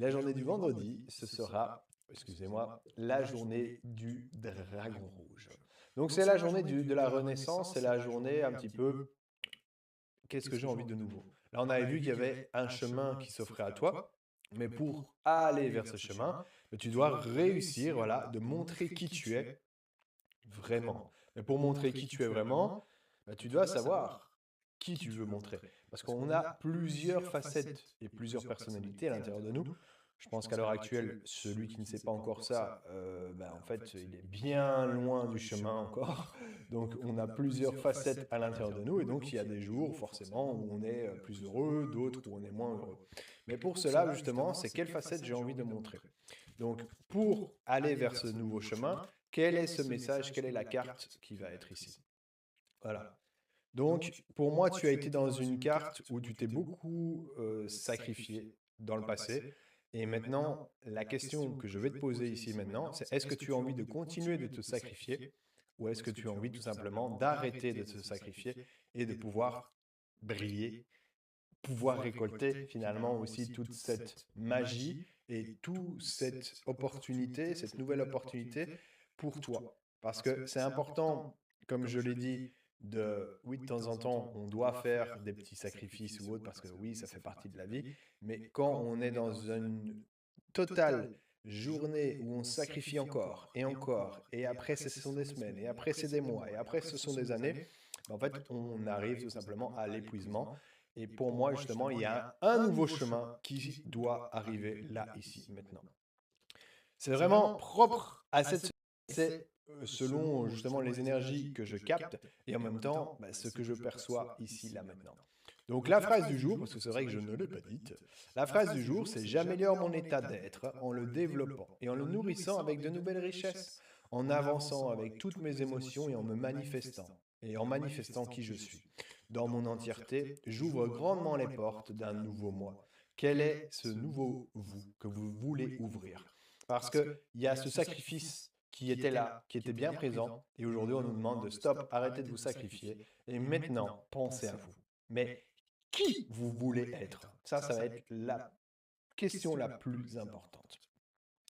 La journée du vendredi, ce sera, excusez-moi, la journée du dragon rouge. Donc c'est la journée de la renaissance, c'est la journée un petit peu, qu'est-ce que j'ai envie de nouveau? Là, on avait vu qu'il y avait un chemin qui s'offrait à toi, mais pour aller vers ce chemin, tu dois réussir, voilà, de montrer qui tu es vraiment. Mais pour montrer qui tu es vraiment, tu dois savoir qui tu veux montrer. Parce qu'on a plusieurs facettes et plusieurs personnalités à l'intérieur de nous. Je pense qu'à l'heure actuelle, celui qui ne sait pas encore ça, en fait, il est bien loin du chemin encore. Donc, on a plusieurs facettes à l'intérieur de nous. Et donc, il y a des jours, forcément, où on est plus heureux, d'autres où on est moins heureux. Mais pour cela, justement, c'est quelle facette j'ai envie de montrer. Donc, pour aller vers ce nouveau chemin, quel est ce message, quelle est la carte qui va être ici? Voilà. Donc, pour moi, tu as été dans une carte où tu t'es beaucoup sacrifié dans le passé. Et maintenant, la question que je vais te poser ici maintenant, c'est est-ce que tu as envie de continuer de te sacrifier ou est-ce que tu as envie tout simplement d'arrêter de te sacrifier et de pouvoir briller, pouvoir récolter finalement aussi toute cette magie et toute cette opportunité, cette nouvelle opportunité pour toi. Parce que c'est important, comme je l'ai dit, oui, de temps en temps, on doit faire des petits sacrifices ou autres, parce que oui, ça fait partie de la vie, mais quand on est dans une totale journée où on sacrifie encore, et après ce sont des semaines, et après c'est des mois, et après ce sont des années, en fait, on arrive tout simplement à l'épuisement. Et pour moi, justement, il y a un nouveau chemin qui doit arriver là, ici, maintenant. C'est vraiment propre à cette société, c'est selon justement les énergies que je capte et en même temps ce que je perçois ici, là, maintenant. Donc la phrase du jour, parce que c'est vrai que je ne l'ai pas dite, la phrase du jour, c'est «J'améliore mon état d'être en le développant et en le nourrissant avec de nouvelles richesses, en avançant avec toutes mes émotions et en me manifestant, et en manifestant qui je suis. Dans mon entièreté, j'ouvre grandement les portes d'un nouveau moi. Quel est ce nouveau vous que vous voulez ouvrir?» Parce qu'il y a ce sacrifice qui était là, qui était bien présent, et aujourd'hui on nous demande de stop, arrêtez de vous sacrifier, et maintenant pensez à vous. Mais qui vous voulez être? Ça va être la question la plus importante.